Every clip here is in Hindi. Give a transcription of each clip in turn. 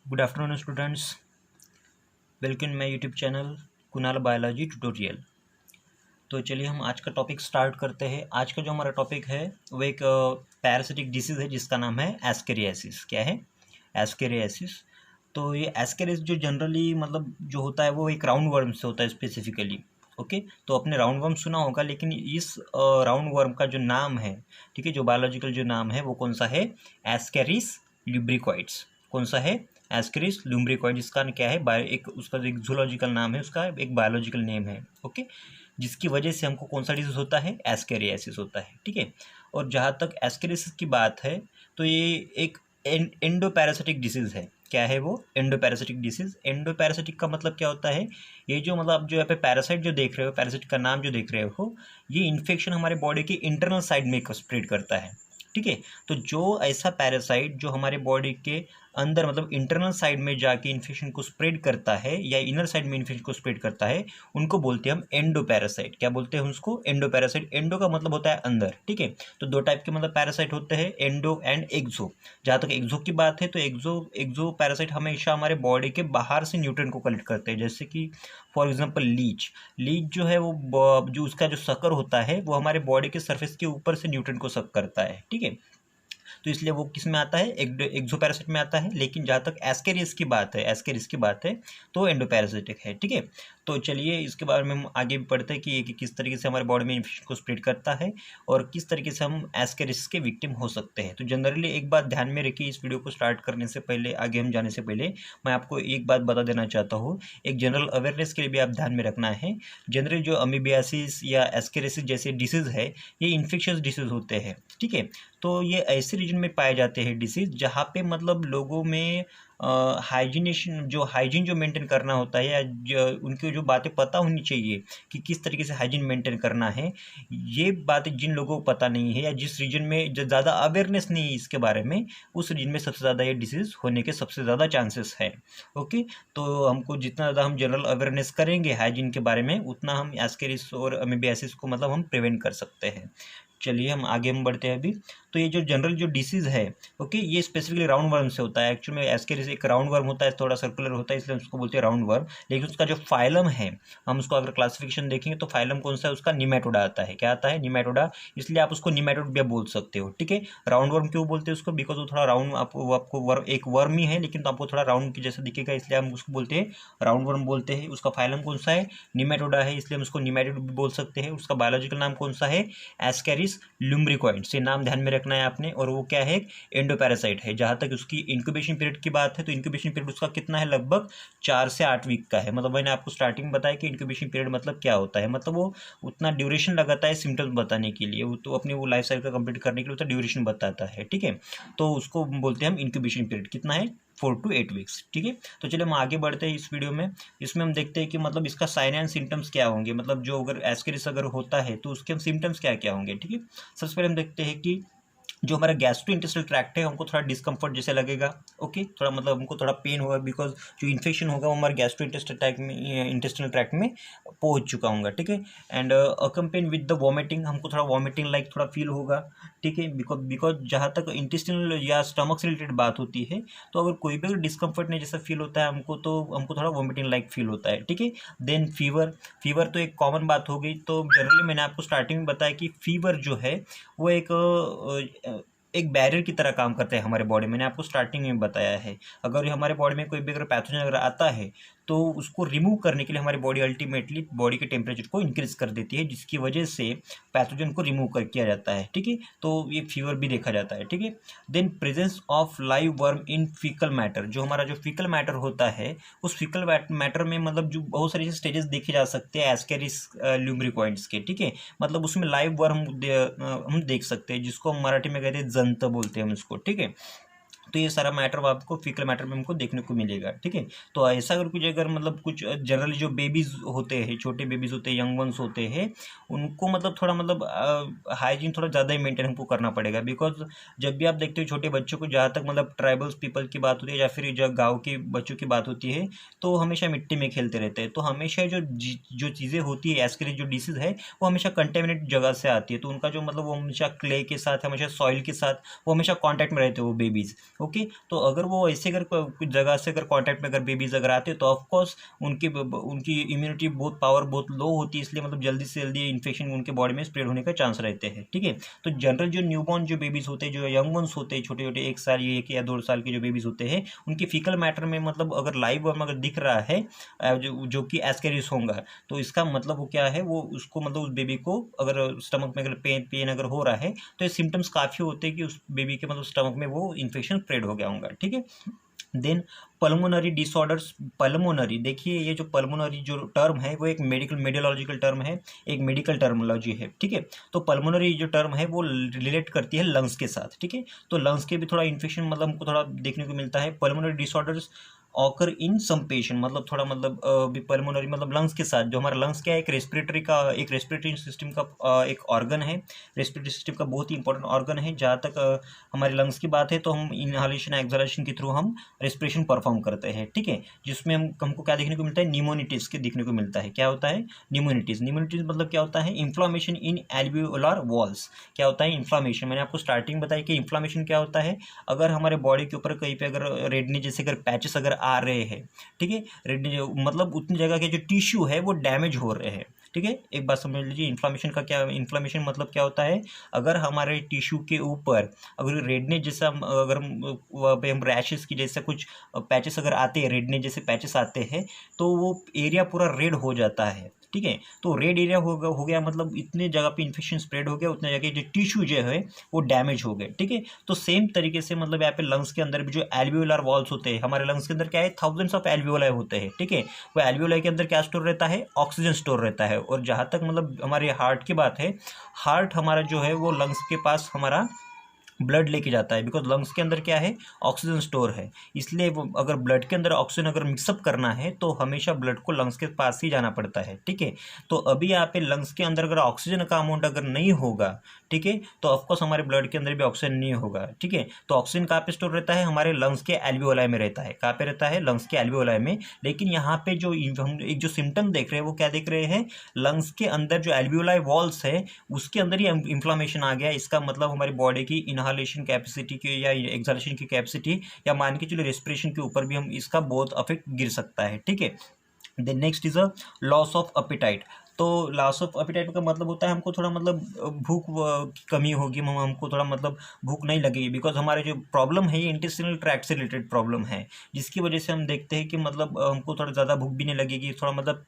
Good afternoon students, welcome my YouTube channel Kunal biology tutorial. तो चलिए हम आज का टॉपिक स्टार्ट करते हैं। आज का जो हमारा टॉपिक है वो एक पैरासिटिक डिसीज़ है जिसका नाम है एस्केरियासिस। क्या है? एस्केरियासिस। तो ये एस्केरियासिस जो जनरली मतलब जो होता है वो एक राउंड वर्म से होता है स्पेसिफिकली। ओके, तो आपने राउंड वर्म सुना होगा, लेकिन इस राउंड वर्म का जो नाम है, ठीक है, जो बायोलॉजिकल जो नाम है वो कौन सा है? एस्केरिस ल्यूब्रिकॉइड्स। कौन सा है? एस्केरिस ल्यूब्रिकॉइड। इसका क्या है? एक उसका जो एक जूलॉजिकल नाम है, उसका एक बायोलॉजिकल नेम है। ओके, जिसकी वजह से हमको कौन सा डिजीज होता है? एस्केरियासिस होता है। ठीक है, और जहाँ तक एस्केरियासिस की बात है तो ये एक एंडोपैरासिटिक डिसीज़ है। क्या है वो? एंडोपैरासिटिक डिसीज़। एंडोपैरासिटिक का मतलब क्या होता है? ये जो मतलब आप जो यहाँ पे पैरासाइट जो देख रहे हो, पैरासाइट का नाम जो देख रहे हो, ये इन्फेक्शन हमारे बॉडी के इंटरनल साइड में स्प्रेड करता है। ठीक है, तो जो ऐसा पैरासाइट जो हमारे बॉडी के अंदर मतलब इंटरनल साइड में जाके इन्फेक्शन को स्प्रेड करता है या इनर साइड में इन्फेक्शन को स्प्रेड करता है, उनको बोलते हैं हम एंडोपैरासाइट। क्या बोलते हैं उसको? एंडोपैरासाइट। एंडो का मतलब होता है अंदर। ठीक है, तो दो टाइप के मतलब पैरासाइट होते हैं, एंडो एंड एक्सो। जहाँ तक एक्सो की बात है तो एक्सो पैरासाइट हमेशा हमारे बॉडी के बाहर से न्यूट्रिएंट को कलेक्ट करते हैं। जैसे कि फॉर एग्जाम्पल लीच जो है वो जो उसका जो शक्कर होता है वो हमारे बॉडी के सरफेस के ऊपर से न्यूट्रिएंट को सक करता है। ठीक है, तो इसलिए वो किस में आता है? एक्सोपैरासिट में आता है। लेकिन जहाँ तक एस्केरियस की बात है तो एंडोपैरासिटिक है। ठीक है, तो चलिए इसके बारे में हम आगे भी पढ़ते हैं कि ये किस तरीके से हमारे बॉडी में इन्फेक्शन को स्प्रेड करता है और किस तरीके से हम एस्केरियस के विक्टिम हो सकते हैं। तो जनरली एक बात ध्यान में रखिए, इस वीडियो को स्टार्ट करने से पहले, आगे हम जाने से पहले मैं आपको एक बात बता देना चाहता हूँ। एक जनरल अवेयरनेस के लिए भी आप ध्यान में रखना है। जनरली जो अमीबियासिस या एस्केरियसिस जैसे डिसीज़ है, ये इन्फेक्शियस डिसीज़ होते हैं। ठीक है, तो ये ऐसे रीजन में पाए जाते हैं डिसीज़ जहाँ पे मतलब लोगों में हाइजीन जो मेंटेन करना होता है या उनकी जो बातें पता होनी चाहिए कि किस तरीके से हाइजीन मेंटेन करना है, ये बातें जिन लोगों को पता नहीं है या जिस रीजन में जो ज़्यादा अवेयरनेस नहीं है इसके बारे में, उस रीजन में सबसे ज़्यादा ये डिसीज़ होने के सबसे ज़्यादा चांसेस है। ओके, तो हमको जितना ज़्यादा हम जनरल अवेयरनेस करेंगे हाइजीन के बारे में, उतना हम एस्केरिस और अमीबियासिस को मतलब हम प्रिवेंट कर सकते हैं। चलिए हम आगे हम बढ़ते हैं अभी। तो ये जो जनरल जो डिसीज़ है, ओके, ये स्पेसिफिकली राउंड वर्म से होता है। एक्चुअली में एस्केरिस एक राउंड वर्म होता है, थोड़ा सर्कुलर होता है, इसलिए उसको बोलते हैं राउंड वर्म। लेकिन उसका जो फाइलम है, हम उसको अगर क्लासिफिकेशन देखेंगे तो फाइलम कौन सा है उसका? निमेटोडा आता है। क्या आता है? निमेटोडा। इसलिए आप उसको निमेटोड भी बोल सकते हो। ठीक है, राउंड वर्म क्यों बोलते हैं उसको? बिकॉज वो थोड़ा राउंड आपको वर्म एक वर्म ही है, लेकिन तो आपको थोड़ा राउंड की जैसा दिखेगा, इसलिए हम उसको बोलते हैं राउंड वर्म बोलते हैं। उसका फाइलम कौन सा है? निमेटोडा है, इसलिए हम उसको निमेटोड भी बोल सकते हैं। उसका बायोलॉजिकल नाम कौन सा है? एस्केरिस ल्यूम्ब्रिकॉइड। से नाम ध्यान में रखना है आपने। और वो क्या है? एंडोपैरासाइट है। जहाँ तक उसकी इंक्यूबेशन पीरियड की बात है तो इंक्यूबेशन पीरियड उसका कितना है? लगभग 4 से 8 वीक का है। मतलब मैंने आपको स्टार्टिंग में बताया कि इंक्यूबेशन पीरियड मतलब क्या होता है। मतलब वो उतना ड्यूरेशन लगाता है सिम्टम्स बताने के लिए, वो तो अपनी वो लाइफ साइकिल कंप्लीट करने के लिए उतना ड्यूरेशन बताता है। ठीक है, तो उसको बोलते हैं हम इंक्यूबेशन पीरियड। कितना है? 4 to 8 वीक्स। ठीक है, तो चलिए हम आगे बढ़ते हैं इस वीडियो में। इसमें हम देखते हैं कि मतलब इसका साइन एंड सिम्टम्स क्या होंगे। मतलब जो अगर एस्केरिस अगर होता है तो उसके सिम्टम्स क्या क्या होंगे। ठीक है, सबसे पहले हम देखते हैं कि जो हमारा गैस्ट्रो इंटेस्टाइनल ट्रैक्ट है, हमको थोड़ा डिस्कम्फर्ट जैसे लगेगा। ओके, थोड़ा मतलब हमको थोड़ा पेन होगा, बिकॉज जो इन्फेक्शन होगा वो हमारे गैस्ट्रो इंटेस्टाइनल ट्रैक्ट में पहुंच चुका होगा। ठीक है, एंड अकम्पेन विद द वॉमिटिंग, हमको थोड़ा वॉमिटिंग लाइक थोड़ा फील होगा। ठीक है, बिकॉज जहाँ तक इंटेस्टिनल या स्टमक से रिलेटेड बात होती है, तो अगर कोई भी डिस्कम्फर्ट नहीं जैसा फील होता है हमको, तो हमको थोड़ा वॉमिटिंग लाइक फील होता है। ठीक है, देन फीवर तो एक कॉमन बात हो गई। तो जनरली मैंने आपको स्टार्टिंग में बताया कि फीवर जो है वो एक बैरियर की तरह काम करता है हमारे बॉडी में। मैंने आपको स्टार्टिंग में बताया है, अगर हमारे बॉडी में कोई भी अगर पैथोजन अगर आता है तो उसको रिमूव करने के लिए हमारी बॉडी अल्टीमेटली बॉडी के टेम्परेचर को इंक्रीज कर देती है, जिसकी वजह से पैथोजन को रिमूव कर किया जाता है। ठीक है, तो ये फीवर भी देखा जाता है। ठीक है, then presence of live worm in faecal matter, जो हमारा जो फीकल मैटर होता है उस फीकल मैटर में मतलब जो बहुत सारे स्टेजेस देखे जा सकते हैं एस्केरिस ल्यूम्ब्रिकॉइड्स के। ठीक है, मतलब उसमें लाइव वर्म हम देख सकते हैं, जिसको हम मराठी में कहते हैं जंत बोलते हैं हम उसको। ठीक है, तो ये सारा मैटर आपको फीकल मैटर में हमको देखने को मिलेगा। ठीक है, तो ऐसा अगर कुछ कुछ जनरली जो बेबीज़ होते हैं, छोटे बेबीज़ होते हैं, यंग वंस होते हैं, उनको मतलब थोड़ा मतलब हाइजीन थोड़ा ज़्यादा ही मेंटेन हमको करना पड़ेगा। बिकॉज जब भी आप देखते हो छोटे बच्चों को, जहाँ तक मतलब ट्राइबल्स पीपल की बात होती है या फिर जब गाँव के बच्चों की बात होती है, तो हमेशा मिट्टी में खेलते रहते हैं। तो हमेशा जो चीज़ें होती है एस्केरिस जो डिसीज़ है वो हमेशा कंटेमिनेट जगह से आती है। तो उनका जो मतलब वो हमेशा क्ले के साथ, हमेशा सॉइल के साथ वो हमेशा कॉन्टैक्ट में रहते हैं वो बेबीज़। ओके। तो अगर वो ऐसे अगर कुछ जगह से अगर कांटेक्ट में अगर बेबीज अगर आते हैं तो ऑफकोर्स उनकी इम्यूनिटी बहुत पावर बहुत लो होती है, इसलिए मतलब जल्दी से जल्दी इन्फेक्शन उनके बॉडी में स्प्रेड होने का चांस रहते हैं, ठीक है। तो जनरल जो न्यूबॉर्न जो बेबीज होते हैं, जो यंग वंस होते हैं, छोटे छोटे 1 साल 1 या 2 साल के जो बेबीज होते हैं, उनके फीकल मैटर में मतलब अगर लाइव अगर दिख रहा है जो कि एस्केरिस होगा, तो इसका मतलब वो क्या है, वो उसको मतलब उस बेबी को अगर स्टमक में अगर पेन अगर हो रहा है तो ये सिम्टम्स काफ़ी होते हैं कि उस बेबी के मतलब स्टमक में वो इन्फेक्शन स्प्रेड हो गया होगा, ठीक है। देन पल्मोनरी डिसऑर्डर्स, पल्मोनरी, देखिए ये जो पल्मोनरी जो टर्म है वो एक मेडियोलॉजिकल टर्म है, एक मेडिकल टर्मोलॉजी है, ठीक है। तो पल्मोनरी जो टर्म है वो रिलेट करती है लंग्स के साथ, ठीक है। तो लंग्स के भी थोड़ा इन्फेक्शन मतलब हमको थोड़ा देखने को मिलता है। Pulmonary disorders occur in some patient, मतलब थोड़ा मतलब पल्मोनरी मतलब लंग्स के साथ, जो हमारा लंग्स क्या है, एक रेस्पिरेटरी सिस्टम का एक ऑर्गन है, रेस्पिरेटरी सिस्टम का बहुत ही इंपॉर्टेंट ऑर्गन है। जहाँ तक हमारे लंग्स की बात है तो हम इनहालेशन एक्सहालेशन के थ्रू हम रेस्पिरेशन परफॉर्म करते हैं, ठीक है। जिसमें हमको क्या देखने को मिलता है, निमोनिटिस के देखने को मिलता है। क्या होता है, निमोनिटिस। निमोनिटिस मतलब क्या होता है, इन्फ्लामेशन इन एल्वियोलर वॉल्स। क्या होता है, इन्फ्लामेशन। मैंने आपको स्टार्टिंग बताया कि इन्फ्लामेशन क्या होता है, अगर हमारे बॉडी के ऊपर कहीं पे अगर रेडनी जैसे अगर पैचेस अगर आ रहे हैं, ठीक है, रेडनी मतलब उतनी जगह के जो टिश्यू है वो डैमेज हो रहे हैं, ठीक है। एक बात समझ लीजिए, इन्फ्लामेशन का क्या, इन्फ्लामेशन मतलब क्या होता है, अगर हमारे टिश्यू के ऊपर अगर रेडनेस जैसा अगर वहाँ पे हम रैशेस की जैसे कुछ पैचेस अगर आते हैं, रेडनेस जैसे पैचेस आते हैं, तो वो एरिया पूरा रेड हो जाता है, ठीक है। तो रेड एरिया हो गया मतलब इतने जगह पे इन्फेक्शन स्प्रेड हो गया, उतने जगह जो टिश्यू जो है वो डैमेज हो गए, ठीक है। तो सेम तरीके से मतलब यहाँ पे लंग्स के अंदर भी जो एल्वियोलर वॉल्स होते हैं, हमारे लंग्स के अंदर क्या है, थाउजेंड्स ऑफ एल्वियोलाई होते हैं, ठीक है। वो एल्वियोलाई के अंदर क्या स्टोर रहता है, ऑक्सीजन स्टोर रहता है। और जहाँ तक मतलब हमारे हार्ट की बात है, हार्ट हमारा जो है वो लंग्स के पास हमारा ब्लड लेके जाता है, बिकॉज लंग्स के अंदर क्या है, ऑक्सीजन स्टोर है। इसलिए वो अगर ब्लड के अंदर ऑक्सीजन अगर मिक्सअप करना है तो हमेशा ब्लड को लंग्स के पास ही जाना पड़ता है, ठीक है। तो अभी यहाँ पे लंग्स के अंदर अगर ऑक्सीजन का अमाउंट अगर नहीं होगा, ठीक है, तो ऑफकोर्स हमारे ब्लड के अंदर भी ऑक्सीजन नहीं होगा, ठीक है। तो ऑक्सीजन कहाँ पे स्टोर रहता है, हमारे लंग्स के एल्वियोलाई में रहता है। कहाँ पे रहता है, लंग्स के एल्वियोलाई में। लेकिन यहाँ पे जो हम एक जो सिम्टम देख रहे हैं वो क्या देख रहे हैं, लंग्स के अंदर जो एल्वियोलाई वॉल्स है उसके अंदर ही इन्फ्लामेशन आ गया। इसका मतलब हमारी बॉडी की इनहालेशन कैपेसिटी की या एक्सहालेशन की कैपेसिटी या मान के चलो रेस्पिरेशन के ऊपर भी हम इसका बहुत अफेक्ट गिर सकता है, ठीक है। Then next is a loss of appetite. तो लॉस ऑफ अपेटाइट का मतलब होता है हमको थोड़ा मतलब भूख की कमी होगी, हमको थोड़ा मतलब भूख नहीं लगेगी, बिकॉज हमारे जो प्रॉब्लम है ये इंटेस्टिनल ट्रैक्ट से रिलेटेड प्रॉब्लम है, जिसकी वजह से हम देखते हैं कि मतलब हमको थोड़ा ज़्यादा भूख भी नहीं लगेगी, थोड़ा मतलब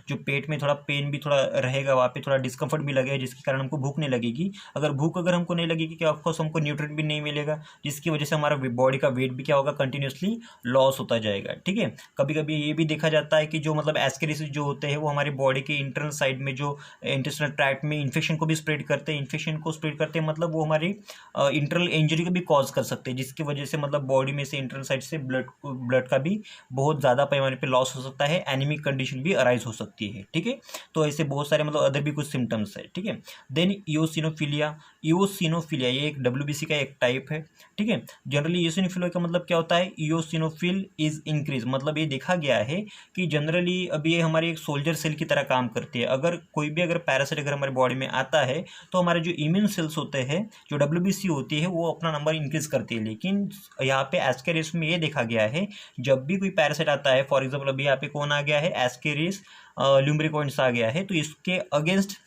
जो पेट में थोड़ा पेन भी थोड़ा रहेगा, वहाँ पे थोड़ा डिस्कम्फर्ट भी लगेगा, जिसके कारण हमको भूख नहीं लगेगी। अगर हमको नहीं लगेगी कि ऑफकोर्स हमको न्यूट्रिएंट भी नहीं मिलेगा, जिसकी वजह से हमारा बॉडी का वेट भी क्या होगा, कंटिन्यूसली लॉस होता जाएगा, ठीक है। कभी कभी ये भी देखा जाता है कि जो मतलब एस्केरिसिस जो होते हैं वो हमारी बॉडी के इंटरनल साइड में जो इंटेस्टिनल ट्रैक्ट में इन्फेक्शन को भी स्प्रेड करते हैं, मतलब वो हमारी इंटरनल इंजरी को भी कॉज कर सकते हैं, जिसकी वजह से मतलब बॉडी में से इंटरनल साइड से ब्लड का भी बहुत ज़्यादा पैमाने पे लॉस हो सकता है, एनीमिक कंडीशन भी अराइज हो सकती है, ठीक है। तो ऐसे बहुत सारे मतलब अदर भी कुछ सिम्टम्स है, ठीक है। देन ईओसिनोफिलिया ये एक WBC का एक टाइप है, ठीक है। जनरली ईओसिनोफिलिया का मतलब क्या होता है, ईओसिनोफिल इज इंक्रीज, मतलब ये देखा गया है कि जनरली अभी ये हमारी एक सोल्जर सेल की तरह काम करती है। अगर कोई भी अगर पैरासाइट अगर हमारे बॉडी में आता है तो हमारे जो इम्यून सेल्स होते हैं, जो WBC होती है, वो अपना नंबर इंक्रीज करती है। लेकिन यहाँ पे एस्केरिस में ये देखा गया है, जब भी कोई पैरासाइट आता है, फॉर एग्जाम्पल अभी यहाँ पे कौन आ गया है, एस्केरिस ल्यूम्ब्रिकोइड्स आ गया है, तो इसके अगेंस्ट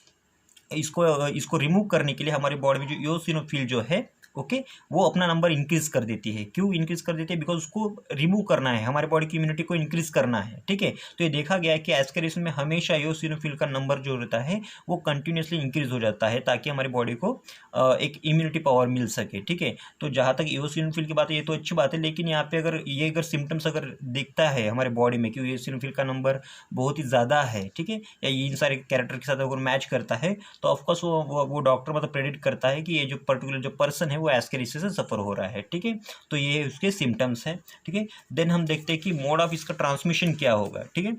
इसको रिमूव करने के लिए हमारी बॉडी में जो ईओसिनोफिल जो है, ओके, वो अपना नंबर इंक्रीज कर देती है। क्यों इंक्रीज कर देती है, बिकॉज उसको रिमूव करना है, हमारे बॉडी की इम्यूनिटी को इंक्रीज करना है, ठीक है। तो ये देखा गया है कि एस्केरिस में हमेशा ईओसिनोफिल का नंबर जो रहता है वो कंटिन्यूसली इंक्रीज हो जाता है, ताकि हमारी बॉडी को एक इम्यूनिटी पावर मिल सके, ठीक है। तो जहाँ तक ईओसिनोफिल की बात है ये तो अच्छी बात है, लेकिन यहाँ पे अगर सिम्टम्स अगर दिखता है हमारे बॉडी में कि ईओसिनोफिल का नंबर बहुत ही ज़्यादा है, ठीक है, या इन सारे कैरेक्टर के साथ अगर मैच करता है, तो ऑफकोर्स वो डॉक्टर मतलब प्रेडिक्ट करता है कि ये जो पर्टिकुलर जो पर्सन है वो एस्केरिसिस से सफ़र हो रहा है, ठीक है। तो ये उसके सिम्टम्स हैं, ठीक है। देन हम देखते हैं कि मोड ऑफ इसका ट्रांसमिशन क्या होगा, ठीक है।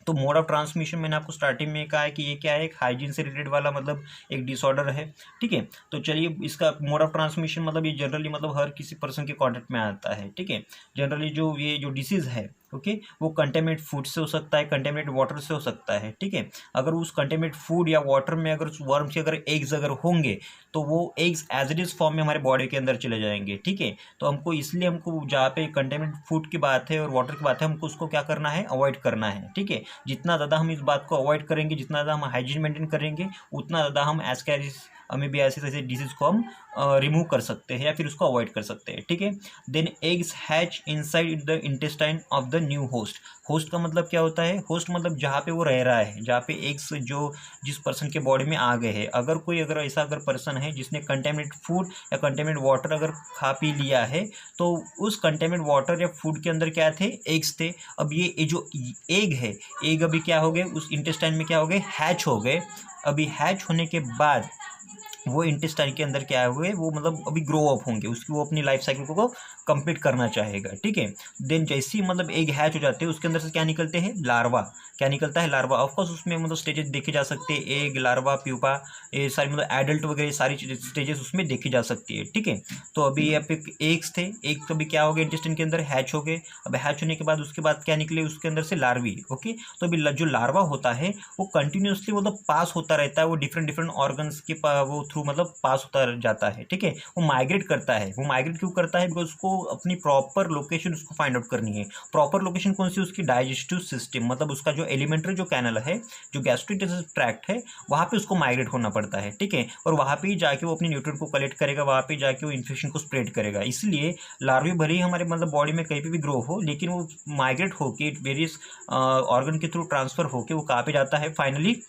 तो मोड ऑफ ट्रांसमिशन मैंने आपको स्टार्टिंग में कहा है कि ये क्या है, एक हाइजीन से रिलेटेड वाला मतलब एक डिसऑर्डर है, ठीक है। तो चलिए इसका मोड ऑफ ट्रांसमिशन मतलब ये जनरली मतलब हर किसी पर्सन के कॉन्टेक्ट में आता है, ठीक है। जनरली जो ये जो डिसीज़ है ओके, वो कंटेमिनेट फूड से हो सकता है, कंटेमिनेट वाटर से हो सकता है, ठीक है। अगर उस कंटेमिनेट फूड या वाटर में अगर उस वर्म के अगर एग्स अगर होंगे तो वो eggs as it is form में हमारे बॉडी के अंदर चले जाएंगे, ठीक है। तो हमको इसलिए हमको जहाँ पे कंटेमिनेट फूड की बात है और वाटर की बात है, हमको उसको क्या करना है, अवॉइड करना है, ठीक है। जितना ज़्यादा हम इस बात को अवॉइड करेंगे, जितना ज़्यादा हम हाइजीन मेंटेन करेंगे, उतना ज़्यादा हम एस्कैरिस अमीबियासिस ऐसे डिजीज को हम रिमूव कर सकते हैं या फिर उसको अवॉइड कर सकते हैं, ठीक है। Then eggs hatch inside the intestine of the new host. Host का मतलब क्या होता है, होस्ट मतलब जहाँ पे वो रह रहा है, जहाँ पे एग्स जो जिस पर्सन के बॉडी में आ गए हैं, अगर कोई अगर ऐसा अगर पर्सन है जिसने कंटेमिनेट फूड या कंटेमिनेट वाटर अगर खा पी लिया है, तो उस कंटेमिनेट वाटर या फूड के अंदर क्या थे, एग्स थे। अब ये जो एग है, एग अभी क्या हो गए, उस इंटेस्टाइन में क्या हो गए, हैच हो गए। अभी हैच होने के बाद वो इंटेस्टाइन के अंदर क्या हुए, वो मतलब अभी ग्रो अप होंगे, उसकी वो अपनी लाइफ साइकिल को कंप्लीट करना चाहेगा, ठीक है। देन जैसे ही मतलब एग हैच हो जाते हैं, उसके अंदर से क्या निकलते हैं, लार्वा। क्या निकलता है, लार्वा। ऑफकोर्स उसमें मतलब स्टेजेस देखे जा सकते हैं, एग, लार्वा, प्यूपा, ये सारी मतलब एडल्ट वगैरह सारी स्टेजेस उसमें देखी जा सकती है, ठीक है। तो अभी यहाँ पे एग्स थे, एग तो अभी क्या हो गए, इंटेस्टाइन के अंदर हैच हो गए। अब हैच होने के बाद उसके बाद क्या निकले, उसके अंदर से लार्वी, ओके। तो अभी जो लार्वा होता है वो कंटिन्यूसली मतलब पास होता रहता है, वो डिफरेंट डिफरेंट ऑर्गन्स के वो थ्रू मतलब पास होता जाता है, ठीक है। वो माइग्रेट करता है। वो माइग्रेट क्यों करता है, बिकॉज उसको अपनी प्रॉपर लोकेशन उसको फाइंड आउट करनी है। प्रॉपर लोकेशन कौन सी, उसकी डाइजेस्टिव सिस्टम, मतलब उसका जो एलिमेंट्री जो कैनल है, जो गैस्ट्रोइंटेस्टाइनल ट्रैक्ट है, वहाँ पे उसको माइग्रेट होना पड़ता है, ठीक है। और वहाँ पे ही जाके वो अपनी न्यूट्रिएंट को कलेक्ट करेगा, वहाँ पे जाके वो इन्फेक्शन को स्प्रेड करेगा। इसलिए लार्वी भले ही हमारे मतलब बॉडी में कहीं पे भी ग्रो हो, लेकिन वो माइग्रेट होके वेरियस ऑर्गन के थ्रू ट्रांसफर होके वो कहाँ पे जाता है, फाइनली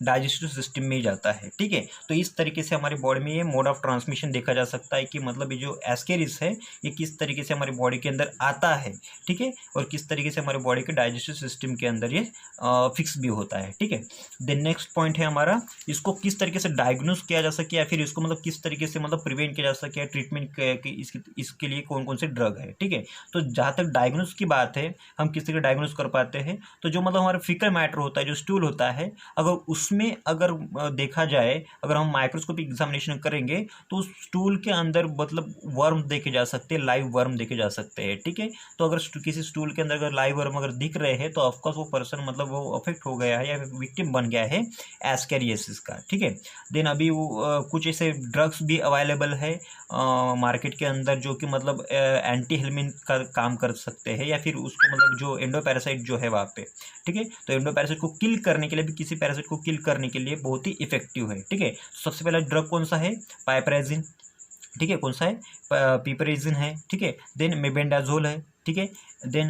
डाइजेस्टिव सिस्टम में ही जाता है, ठीक है। तो इस तरीके से हमारी बॉडी में ये मोड ऑफ ट्रांसमिशन देखा जा सकता है कि मतलब ये जो एस्केरिस है ये किस तरीके से हमारी बॉडी के अंदर आता है, ठीक है, और किस तरीके से हमारे बॉडी के डाइजेस्टिव सिस्टम के अंदर ये फिक्स भी होता है, ठीक है। देन नेक्स्ट पॉइंट है हमारा, इसको किस तरीके से डायग्नोस किया जा सके या फिर इसको मतलब किस तरीके से मतलब प्रिवेंट किया जा सके या ट्रीटमेंट इसके लिए कौन कौन से ड्रग है, ठीक है। तो जहाँ तक डायग्नोस की बात है, हम किस तरीके डायग्नोस कर पाते हैं, तो जो मतलब हमारा फीकल मैटर होता है, जो स्टूल होता है, अगर उसमें अगर देखा जाए, अगर हम माइक्रोस्कोपिक एग्जामिनेशन करेंगे तो उस स्टूल के अंदर मतलब वर्म देखे जा सकते हैं, लाइव वर्म देखे जा सकते हैं, ठीक है। तो अगर किसी स्टूल के अंदर अगर लाइव वर्म अगर दिख रहे हैं तो ऑफकोर्स वो पर्सन मतलब वो अफेक्ट हो गया है या विक्टिम बन गया है एस्कैरियोसिस का, ठीक है। देन अभी वो कुछ ऐसे ड्रग्स भी अवेलेबल है मार्केट के अंदर जो कि मतलब एंटी हेलमिन का काम कर सकते हैं या फिर उसको मतलब जो एंडोपैरासाइट जो है वहाँ पे, ठीक है। तो एंडोपैरासाइट को किल करने के लिए भी, किसी पैरासाइट को किल करने के लिए बहुत ही इफेक्टिव है, ठीक है। सबसे पहला ड्रग कौन सा है, पाइपराइजिन, ठीक है, कौन सा है, पिपराइजिन है, ठीक है। देन मेबेंडाजोल है, ठीक है। देन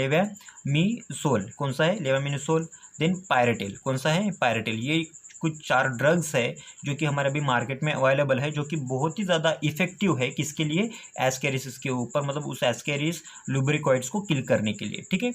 लेवामिसोल कौन सा है, लेवामिनोसोल। देन पायरेटेल कौन सा है, पायरेटेल। ये कुछ 4 ड्रग्स है जो कि हमारे अभी मार्केट में अवेलेबल है, जो कि बहुत ही ज़्यादा इफेक्टिव है किसके लिए, एस्कैरिसिस के ऊपर, मतलब उस एस्कैरिस लुब्रिकॉइड्स को किल करने के लिए, ठीक है।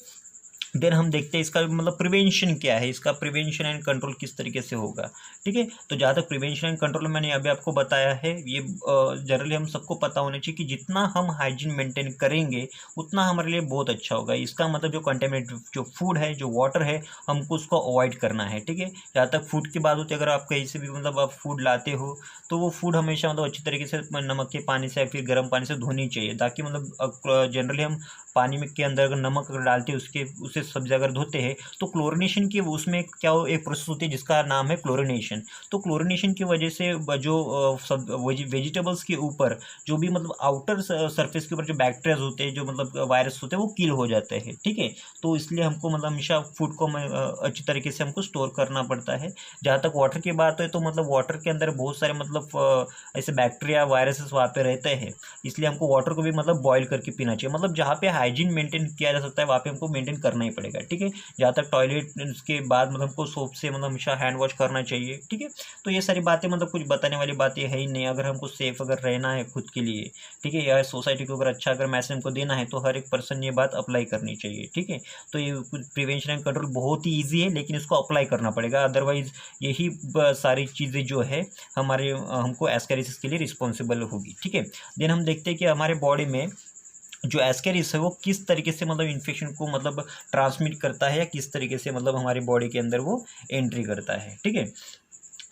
देन हम देखते हैं इसका मतलब प्रिवेंशन क्या है, इसका प्रिवेंशन एंड कंट्रोल किस तरीके से होगा, ठीक है। तो जहाँ तक प्रिवेंशन एंड कंट्रोल मैंने अभी आपको बताया है, ये जनरली हम सबको पता होना चाहिए कि जितना हम हाइजीन मेंटेन करेंगे उतना हमारे लिए बहुत अच्छा होगा। इसका मतलब जो कंटेमिनेट जो फूड है, जो वाटर है, हमको उसको अवॉइड करना है, ठीक है। जहाँ तक फूड की बात होती है, अगर आप कहीं से भी मतलब आप फूड लाते हो तो वो फूड हमेशा मतलब अच्छी तरीके से नमक के पानी से या फिर गर्म पानी से धोनी चाहिए, ताकि मतलब जनरली हम पानी में के अंदर अगर नमक अगर डालते हैं उसके उसे सब्जी अगर धोते हैं तो क्लोरिनेशन की उसमें क्या एक प्रोसेस होती है जिसका नाम है क्लोरिनेशन। तो क्लोरिनेशन की वजह से जो सब वेजिटेबल्स के ऊपर जो भी मतलब आउटर सरफेस के ऊपर जो बैक्टीरियाज होते हैं, जो मतलब वायरस होते हैं, वो किल हो जाते हैं, ठीक है। तो इसलिए हमको मतलब हमेशा फूड को अच्छी तरीके से हमको स्टोर करना पड़ता है। जहाँ तक वाटर की बात है तो मतलब वाटर के अंदर बहुत सारे मतलब ऐसे बैक्टीरिया वायरसेस वहाँ पे रहते हैं, इसलिए हमको वाटर को भी मतलब बॉयल करके पीना चाहिए। मतलब जहाँ पे हाइजीन मेंटेन किया जा सकता है वहाँ पे हमको मेंटेन करना ही पड़ेगा, ठीक है। जहाँ तक टॉयलेट के बाद मतलब हमको सोप से मतलब हमेशा हैंड वॉश करना चाहिए, ठीक है। तो ये सारी बातें मतलब कुछ बताने वाली बातें है ही नहीं। अगर हमको सेफ अगर रहना है खुद के लिए, ठीक है, या सोसाइटी को अगर अच्छा अगर मैसेज हमको देना है तो हर एक पर्सन ये बात अप्लाई करनी चाहिए, ठीक है। तो ये प्रिवेंशन एंड कंट्रोल बहुत ही ईजी है, लेकिन इसको अप्लाई करना पड़ेगा, अदरवाइज यही सारी चीज़ें जो है हमारे हमको एस्कैरिसिस के लिए रिस्पॉन्सिबल होगी, ठीक है। देन हम देखते हैं कि हमारे बॉडी में जो एस्कैरिस है वो किस तरीके से मतलब इन्फेक्शन को मतलब ट्रांसमिट करता है या किस तरीके से मतलब हमारी बॉडी के अंदर वो एंट्री करता है, ठीक है।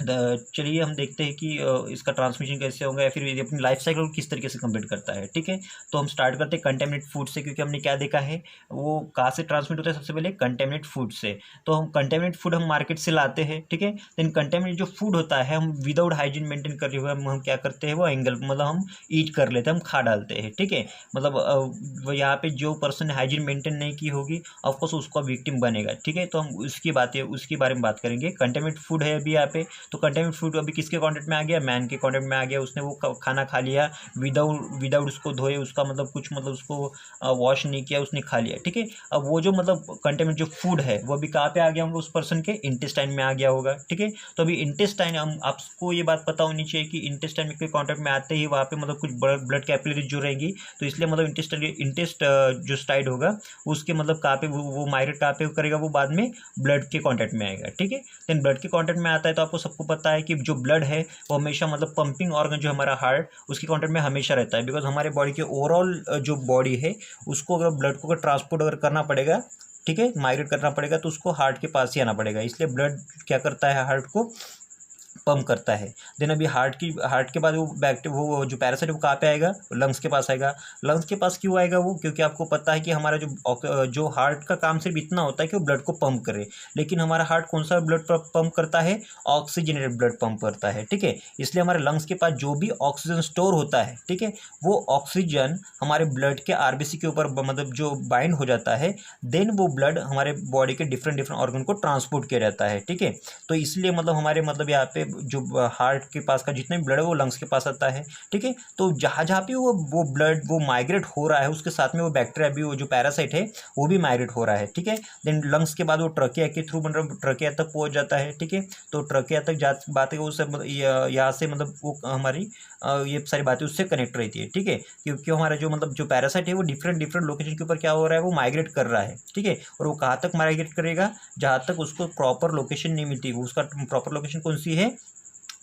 चलिए हम देखते हैं कि इसका ट्रांसमिशन कैसे होगा या फिर ये अपनी लाइफ साइकिल को किस तरीके से कंप्लीट करता है। ठीक है, तो हम स्टार्ट करते हैं कंटेमिनेट फूड से, क्योंकि हमने क्या देखा है वो कहाँ से ट्रांसमिट होता है, सबसे पहले कंटेमिनेट फूड से। तो हम कंटेमिनेट फूड हम मार्केट से लाते हैं। ठीक है, देन कंटेमिनेट जो फूड होता है हम विदाउट हाइजीन मेंटेन करे हुए हम क्या करते हैं वो एंगल मतलब हम ईट कर लेते हैं, हम खा डालते हैं। ठीक है, मतलब वो यहाँ पे जो पर्सन ने हाइजीन मेंटेन नहीं की होगी ऑफकोर्स उसका विक्टिम बनेगा। ठीक है, तो हम उसकी बारे में बात करेंगे। कंटेमिनेट फूड है अभी यहाँ पे, तो कंटेमिनेट फूड अभी किसके कॉन्टेक्ट में आ गया, मैन के कॉन्टेक्ट में आ गया। उसने वो खाना खा लिया विदाउट उसको धोए, उसका मतलब कुछ मतलब उसको वॉश नहीं किया, उसने खा लिया। ठीक है, अब वो जो मतलब कंटेमिनेट जो फूड है वो अभी कहाँ पे आ गया होगा, उस पर्सन के इंटेस्टाइन में आ गया होगा। ठीक है, तो अभी इंटेस्टाइन हम आपको ये बात पता होनी चाहिए कि इंटेस्टाइन के कॉन्टेक्ट में आते ही वहाँ पे मतलब कुछ ब्लड कैपिलरीज जो रहेंगी, तो इसलिए मतलब इंटेस्ट जो स्टाइड होगा उसके मतलब कहाँ पे वो माइग्रेट कहाँ पे करेगा, वो बाद में ब्लड के कॉन्टेक्ट में आएगा। ठीक है, देन ब्लड के कॉन्टेक्ट में आता है तो आपको सबको पता है कि जो ब्लड है वो हमेशा मतलब पंपिंग ऑर्गन जो हमारा हार्ट उसके कॉन्टेक्ट में हमेशा रहता है, बिकॉज हमारे बॉडी के ओवरऑल जो बॉडी है उसको अगर ब्लड को अगर ट्रांसपोर्ट अगर करना पड़ेगा, ठीक है, माइग्रेट करना पड़ेगा, तो उसको हार्ट के पास ही आना पड़ेगा। इसलिए ब्लड क्या करता है, हार्ट को पंप करता है। देन अभी हार्ट के बाद वो जो पैरासाइट वो कहाँ पे आएगा, लंग्स के पास आएगा। लंग्स के पास क्यों आएगा वो, क्योंकि आपको पता है कि हमारा जो हार्ट का काम सिर्फ इतना होता है कि वो ब्लड को पंप करे, लेकिन हमारा हार्ट कौन सा ब्लड पंप करता है, ऑक्सीजनेटेड ब्लड पंप करता है। ठीक है, इसलिए हमारे लंग्स के पास जो भी ऑक्सीजन स्टोर होता है, ठीक है, वो ऑक्सीजन हमारे ब्लड के आरबीसी के ऊपर मतलब जो बाइंड हो जाता है, देन वो ब्लड हमारे बॉडी के डिफरेंट ऑर्गन को ट्रांसपोर्ट किया जाता है। ठीक है, तो इसलिए मतलब हमारे मतलब यहाँ पे जो हार्ट के पास का जितना भी ब्लड है वो लंग्स के पास आता है। ठीक है, तो जहाँ जहाँ पे वो ब्लड वो माइग्रेट हो रहा है उसके साथ में वो बैक्टीरिया भी, वो जो पैरासाइट है वो भी माइग्रेट हो रहा है। ठीक है, देन लंग्स के बाद वो ट्रकिया के थ्रू मतलब ट्रकिया तक पहुँच जाता है। ठीक है, तो ट्रकिया तक बातें वो सब यहाँ से मतलब वो हमारी ये सारी बातें उससे कनेक्ट रहती है। ठीक है, क्योंकि हमारा जो मतलब जो पैरासाइट है वो डिफरेंट लोकेशन के ऊपर क्या हो रहा है, वो माइग्रेट कर रहा है। ठीक है, और वो कहाँ तक माइग्रेट करेगा, जहाँ तक उसको प्रॉपर लोकेशन नहीं मिलती, वो उसका प्रॉपर लोकेशन कौन सी है,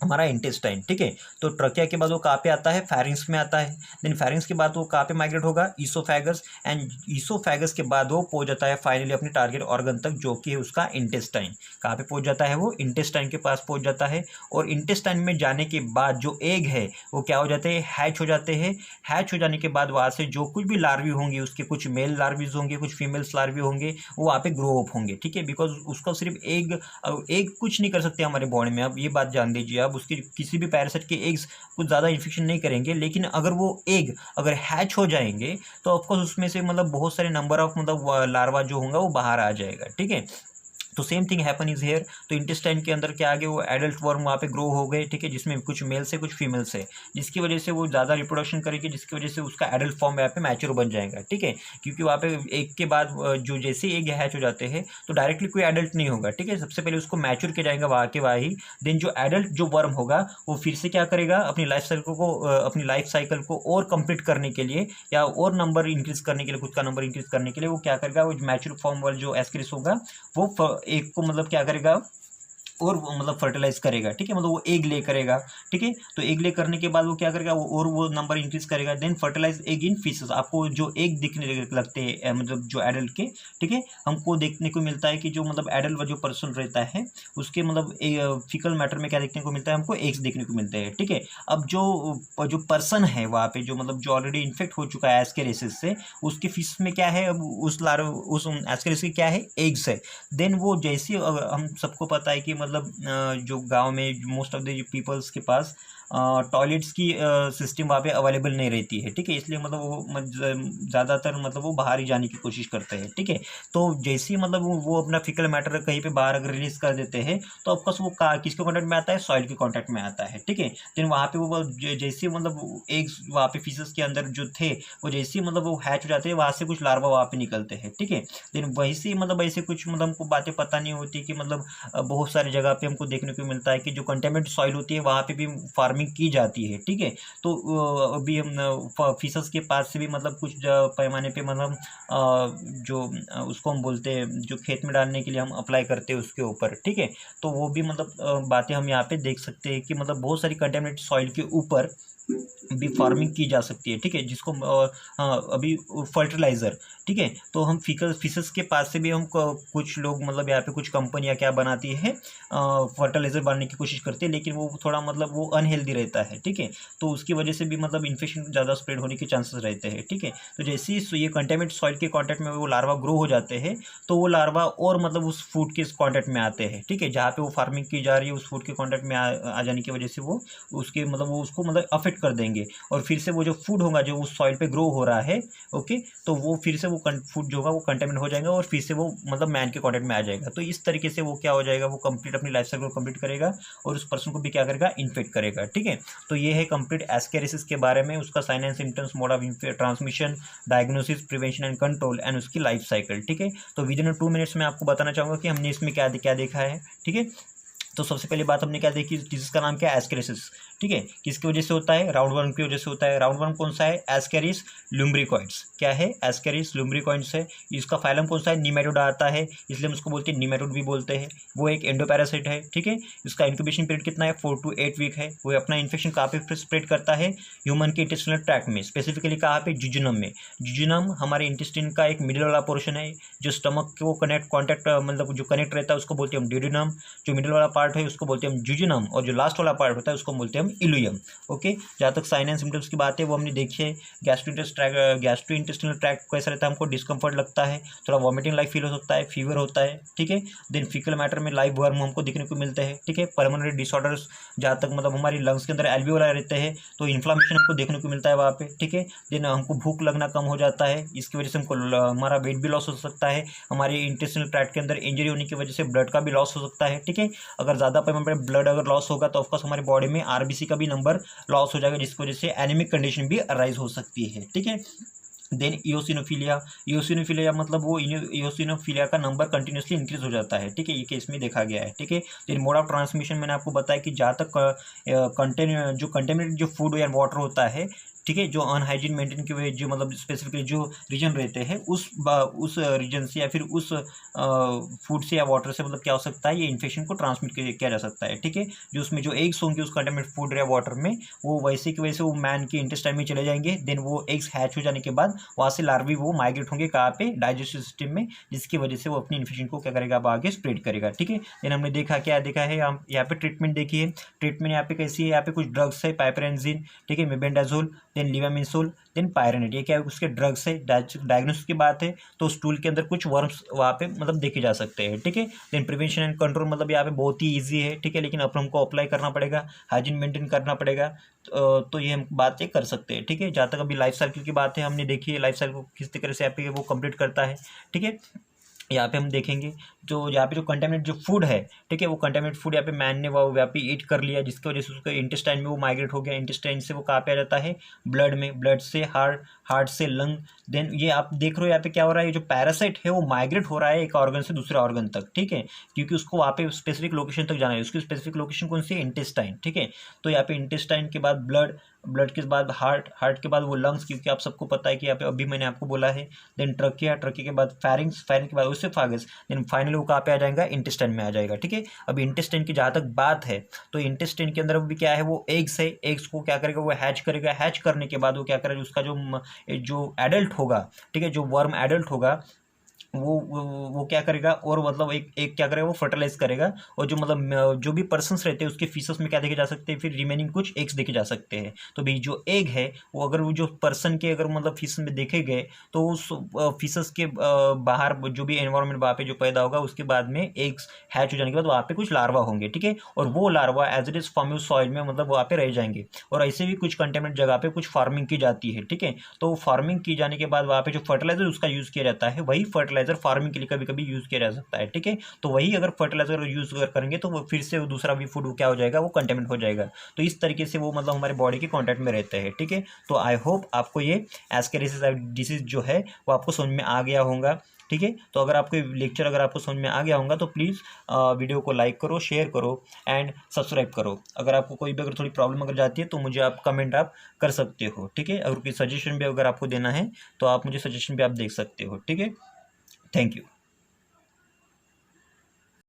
हमारा इंटेस्टाइन। ठीक है, तो ट्रकिया के बाद वो कहाँ पे आता है, फेरिंग्स में आता है। देन फेरिंग्स के बाद वो कहाँ पे माइग्रेट होगा, ईसोफेगस, एंड ईसोफेगस के बाद वो पहुंच जाता है फाइनली अपने टारगेट ऑर्गन तक, जो कि है उसका इंटेस्टाइन। कहाँ पे पहुंच जाता है, वो इंटेस्टाइन के पास पहुंच जाता है। और इंटेस्टाइन में जाने के बाद जो एग है वो क्या हो जाते हैं, हैच हो जाते हैं। हैच हो जाने के बाद वहाँ से जो कुछ भी लार्वी होंगे, उसके कुछ मेल लार्वीज होंगे, कुछ फीमेल्स लार्वी होंगे, वो वहाँ पे ग्रो अप होंगे। ठीक है, बिकॉज उसका सिर्फ एग कुछ नहीं कर सकते हमारे बॉडी में। अब ये बात जान लीजिए, अब उसके किसी भी पैरासाइट के एग्स कुछ ज़्यादा इन्फेक्शन नहीं करेंगे, लेकिन अगर वो एग अगर हैच हो जाएंगे तो ऑफकोर्स उसमें से मतलब बहुत सारे नंबर ऑफ मतलब लार्वा जो होंगे वो बाहर आ जाएगा। ठीक है, तो same thing happen is here. तो इंटेस्टाइन के अंदर क्या आगे वो एडल्ट वर्म वहाँ पे ग्रो हो गए। ठीक है, जिसमें कुछ मेल्स है कुछ फीमेल्स है, जिसकी वजह से वो ज़्यादा रिप्रोडक्शन करेगी, जिसकी वजह से उसका एडल्ट फॉर्म यहाँ पे मैच्योर बन जाएगा। ठीक है, क्योंकि वहाँ पे एक के बाद जो जैसे एग हैच हो जाते हैं तो डायरेक्टली कोई एडल्ट नहीं होगा। ठीक है, सबसे पहले उसको मैच्योर किया जाएगा वहाँ के वहाँ ही। देन जो एडल्ट जो वर्म होगा वो फिर से क्या करेगा, अपनी लाइफ साइकिल को और कंप्लीट करने के लिए या और नंबर इंक्रीज करने के लिए, खुद का नंबर इंक्रीज करने के लिए वो क्या करेगा, वो मैच्योर फॉर्म वाला जो एस्केरिस होगा वो एक को मतलब क्या करेगा और वो मतलब फर्टिलाइज करेगा। ठीक है, मतलब वो एग ले करेगा। ठीक है, तो एग ले करने के बाद वो क्या करेगा, वो नंबर इंक्रीज करेगा। Then fertilise egg in fishes. आपको जो एग दिखने लगते हैं मतलब जो एडल्ट के, ठीक है, हमको देखने को मिलता है कि जो मतलब एडल्ट जो पर्सन रहता है उसके मतलब फीकल मैटर में क्या देखने को मिलता है, हमको एग्स देखने को मिलते हैं। ठीक है, अब जो पर्सन है वहाँ पे जो मतलब जो ऑलरेडी इन्फेक्ट हो चुका है एस्केरिसिस से, उसके फिश में क्या है, अब उस एस्केरिसिस की क्या है, एग्स है। देन वो जैसे हम सबको पता है कि मतलब जो गांव में मोस्ट ऑफ द पीपल्स के पास टॉयलेट्स की सिस्टम वहाँ पे अवेलेबल नहीं रहती है। ठीक है, इसलिए मतलब वो ज़्यादातर मतलब वो बाहर ही जाने की कोशिश करते हैं। ठीक है, तो जैसे ही मतलब वो अपना फिकल मैटर कहीं पे बाहर अगर रिलीज कर देते हैं तो ऑफकोर्स वो किसके कॉन्टैक्ट में आता है, सॉइल के कॉन्टैक्ट में आता है। ठीक है, देन वहाँ पे वो जैसे मतलब एग्स वहाँ पे फिशेस के अंदर जो थे वो जैसे ही मतलब वो हैच हो जाते हैं, वहाँ से कुछ लार्वा वहाँ पे निकलते हैं। ठीक है, देन वैसे मतलब ऐसे कुछ मतलब हमको बातें पता नहीं होती कि मतलब बहुत सारी जगह पे हमको देखने को मिलता है कि जो कंटेमिनेटेड सॉइल होती है वहाँ पे भी फार्मिंग की जाती है। ठीक है, तो अभी हम फिशेस के पास से भी मतलब कुछ पैमाने पे मतलब जो उसको हम बोलते हैं जो खेत में डालने के लिए हम अप्लाई करते हैं उसके ऊपर। ठीक है, तो वो भी मतलब बातें हम यहाँ पे देख सकते हैं कि मतलब बहुत सारी कंटेमिनेटेड सॉइल के ऊपर भी फार्मिंग की जा सकती है, ठीक है, जिसको अभी फर्टिलाइज़र, ठीक है। तो हम फिशेस के पास से भी हम कुछ लोग मतलब यहाँ पे कुछ कंपनियाँ क्या बनाती है, फर्टिलाइज़र बनाने की कोशिश करती है, लेकिन वो थोड़ा मतलब वो अनहेल्दी रहता है, ठीक है। तो उसकी वजह से भी मतलब इन्फेक्शन ज़्यादा स्प्रेड होने के चांसेस रहते हैं, ठीक है। तो जैसे ही ये कंटेमिनेटेड सॉइल के कॉन्टैक्ट में वो लार्वा ग्रो हो जाते हैं, तो वो लार्वा और मतलब उस फूड के कॉन्टैक्ट में आते हैं, ठीक है, जहाँ पे वो फार्मिंग की जा रही है उस फूड के कॉन्टैक्ट में आ जाने की वजह से वो उसके मतलब वो उसको मतलब अफेक्ट कर देंगे, और फिर से वो जो फूड होगा जो उस सॉइल पे ग्रो हो रहा है, ओके, तो वो फिर से वो फूड जो होगा वो कंटेमिनेट हो जाएगा और फिर से वो मतलब मैन के कॉन्टैक्ट में आ जाएगा। तो इस तरीके से वो क्या हो जाएगा, वो कंप्लीट अपनी लाइफ साइकिल को कंप्लीट करेगा और उस पर्सन को भी क्या करेगा, इन्फेक्ट करेगा, ठीक है। तो ये है कंप्लीट एस्केरिसिस के बारे में, उसका sign and symptoms, mode of transmission, diagnosis, prevention and control, and उसकी लाइफ साइकिल, ठीक है। तो विद इन 2 मिनट्स में आपको बताना चाहूँगा कि हमने इसमें क्या क्या देखा है, ठीक है। तो सबसे पहली बात हमने क्या देखी, डिजीज का नाम क्या है, एस्केरिसिस, ठीक है। किसकी वजह से होता है, राउंड वर्म की वजह से होता है। राउंड वर्म कौन सा है, एस्केरिस लुम्ब्रिकॉइड्स, क्या है, एस्केरिस लुम्ब्रिकॉइड्स है। इसका फाइलम कौन सा है, निमेटोडा आता है, इसलिए हम उसको बोलते हैं निमेटोड भी बोलते हैं। वो एक एंडोपैरासाइट है, ठीक है। इसका इंक्यूबेशन पीरियड कितना है, 4 to 8 वीक है। वो अपना इन्फेक्शन कहाँ पे स्प्रेड करता है, ह्यूमन के इंटेस्टिनल ट्रैक्ट में, स्पेसिफिकली कहाँ पे, जुजुनम में। जुजुनम हमारे इंटेस्टिन का एक मिडिल वाला पोर्शन है, जो स्टमक को कॉन्टैक्ट मतलब जो कनेक्ट रहता है उसको बोलते हैं हम ड्यूडेनम। जो मिडिल वाला पार्ट है उसको बोलते हैं हम जुजुनम, और जो लास्ट वाला पार्ट होता है उसको बोलते हैं हम इलुयम, ओके। जहाँ तक साइन एंड सिम्टम्स की बात है वो हमने देखी है। गैस्ट्रो इंटेस्टिनल ट्रैक्ट कैसा रहता है, हमको डिस्कम्फर्ट लगता है, थोड़ा वॉमिटिंग लाइक फील हो सकता है, फीवर होता है, ठीक है। देन फीकल मैटर में लाइव वर्म हमको देखने को मिलते हैं, ठीक है। पल्मोनरी डिसऑर्डर्स, जहाँ तक मतलब हमारी लंग्स के अंदर एल्वियोलाई रहते हैं तो इन्फ्लामेशन हमको देखने को मिलता है वहाँ पे, ठीक है। देन हमको भूख लगना कम हो जाता है, इसकी वजह से हमको हमारा वेट भी लॉस हो सकता है, हमारे इंटेस्टिनल ट्रैक्ट के अंदर इंजरी होने की वजह से ब्लड का भी लॉस हो सकता है, ठीक है। अगर ज़्यादा परिमाण में ब्लड अगर लॉस होगा तो ऑफकोर्स हमारे बॉडी में आरबीसी का भी नंबर लॉस हो जाएगा, जिसकी वजह से एनीमिक कंडीशन भी अराइज हो सकती है, ठीक है। देन इओसिनोफिलिया मतलब वो इओसिनोफिलिया का नंबर कंटिन्यूसली इंक्रीज हो जाता है, ठीक है, ये केस में देखा गया है, ठीक है। देन मोड ऑफ ट्रांसमिशन मैंने आपको बताया कि जहाँ तक कंटेमिनेटेड जो फूड या वाटर होता है, ठीक है, जो अनहाइजीन मेंटेन की वजह जो मतलब स्पेसिफिकली जो रीजन रहते हैं उस रीजन से या फिर उस फूड से या वाटर से मतलब क्या हो सकता है, ये इन्फेक्शन को ट्रांसमिट किया जा सकता है, ठीक है। जो उसमें जो एग्स होंगे उस कंटेमिनेटेड फूड या वाटर में, वो वैसे की वजह से वो मैन के इंटेस्टाइन में चले जाएंगे। देन वो एग्स हैच हो जाने के बाद वहाँ से लार्वी वो माइग्रेट होंगे कहाँ पे, डाइजेस्टिव सिस्टम में, जिसकी वजह से वो अपनी इन्फेक्शन को क्या करेगा, अब आगे स्प्रेड करेगा, ठीक है। देन हमने देखा क्या देखा है, यहाँ पे ट्रीटमेंट देखी है। ट्रीटमेंट यहाँ पे कैसी है, यहाँ पे कुछ ड्रग्स है, पाइपरेंजिन, ठीक है, मेबेंडाजोल, देन लिवामिसोल, देन पायरेनेट, ये क्या है, उसके ड्रग्स है। डायग्नोसिस की बात है तो स्टूल के अंदर कुछ वर्म्स वहाँ पे मतलब देखे जा सकते हैं, ठीक है। देन प्रिवेंशन एंड कंट्रोल मतलब यहाँ पे बहुत ही ईजी है, ठीक है, लेकिन अब हमको अप्लाई करना पड़ेगा, हाइजीन मेंटेन करना पड़ेगा, तो ये हम बातें कर सकते हैं, ठीक है। जहाँ तक अभी लाइफ साइकिल की बात है हमने देखी है, लाइफ साइकिल को किस तरह से आप वो कंप्लीट करता है, ठीक है। यहाँ पे हम देखेंगे जो यहाँ पे जो कंटेमिनेट जो फूड है, ठीक है, वो कंटेमिनेट फूड यहाँ पे मैन ने वो यहाँ पे ईट कर लिया, जिसकी वजह से उसके इंटेस्टाइन में वो माइग्रेट हो गया। इंटेस्टाइन से वो कहाँ पे आ जाता है, ब्लड में, ब्लड से हार्ट से लंग। देन ये आप देख रहे हो यहाँ पे क्या हो रहा है, ये जो पैरासाइट है वो माइग्रेट हो रहा है एक ऑर्गन से दूसरे ऑर्गन तक, ठीक है, क्योंकि उसको वहाँ पे स्पेसिफिक लोकेशन तक जाना है। उसकी स्पेसिफिक लोकेशन कौन सी है, इंटेस्टाइन, ठीक है। तो यहाँ पे इंटेस्टाइन के बाद ब्लड के बाद हार्ट के बाद वो लंग्स, क्योंकि आप सबको पता है कि यहाँ पे अभी मैंने आपको बोला है। देन ट्रकिया के बाद फैरिंग्स के बाद उससे फागस, देन फाइनली वो कहाँ पे आ जाएगा, इंटेस्टाइन में आ जाएगा, ठीक है। अभी इंटेस्टाइन की जहाँ तक बात है तो इंटेस्टाइन के अंदर भी क्या है, वो एग्स है, एग्स को क्या करेगा, वो हैच करेगा, हैच करने के बाद वो क्या करेगा, उसका जो एडल्ट होगा, ठीक है, जो वर्म एडल्ट होगा वो क्या करेगा, और मतलब एक क्या करेगा, वो फर्टिलाइज करेगा, और जो मतलब जो भी पर्सन्स रहते हैं उसके फीसस में क्या देखे जा सकते हैं, फिर रिमेनिंग कुछ एग्स देखे जा सकते हैं। तो भाई जो एग है वो अगर वो जो पर्सन के अगर मतलब फीसस में देखे गए तो उस फीसस के बाहर जो भी एनवायरनमेंट वहाँ पे जो पैदा होगा उसके बाद में एग्स हैच हो जाने के बाद वहाँ पे कुछ लार्वा होंगे, ठीक है, और वो larva as it is form soil में मतलब वहाँ पे रह जाएंगे। और ऐसे भी कुछ कंटेमिनेट जगह पे कुछ फार्मिंग की जाती है, ठीक है। तो फार्मिंग की जाने के बाद वहाँ पे जो फर्टिलाइजर उसका यूज़ किया जाता है, वही फर्टिलाइजर फार्मिंग के लिए कभी कभी यूज किया जा सकता है, ठीक है। तो वही अगर फर्टिलाइजर यूज करेंगे तो वो फिर से दूसरा भी फूड क्या हो जाएगा, वो कंटेमिनेट हो जाएगा। तो इस तरीके से वो मतलब हमारे बॉडी के कांटेक्ट में रहते हैं, ठीक है। तो आई होप आपको ये एस्केरिसिस डिसीज जो है वो आपको समझ में आ गया होगा, ठीक है। तो अगर आपको लेक्चर अगर आपको समझ में आ गया होगा तो प्लीज़ वीडियो को लाइक करो, शेयर करो एंड सब्सक्राइब करो। अगर आपको कोई भी अगर थोड़ी प्रॉब्लम अगर जाती है तो मुझे आप कमेंट आप कर सकते हो, ठीक है। अगर कोई सजेशन भी अगर आपको देना है तो आप मुझे सजेशन भी आप देख सकते हो, ठीक है। Thank you.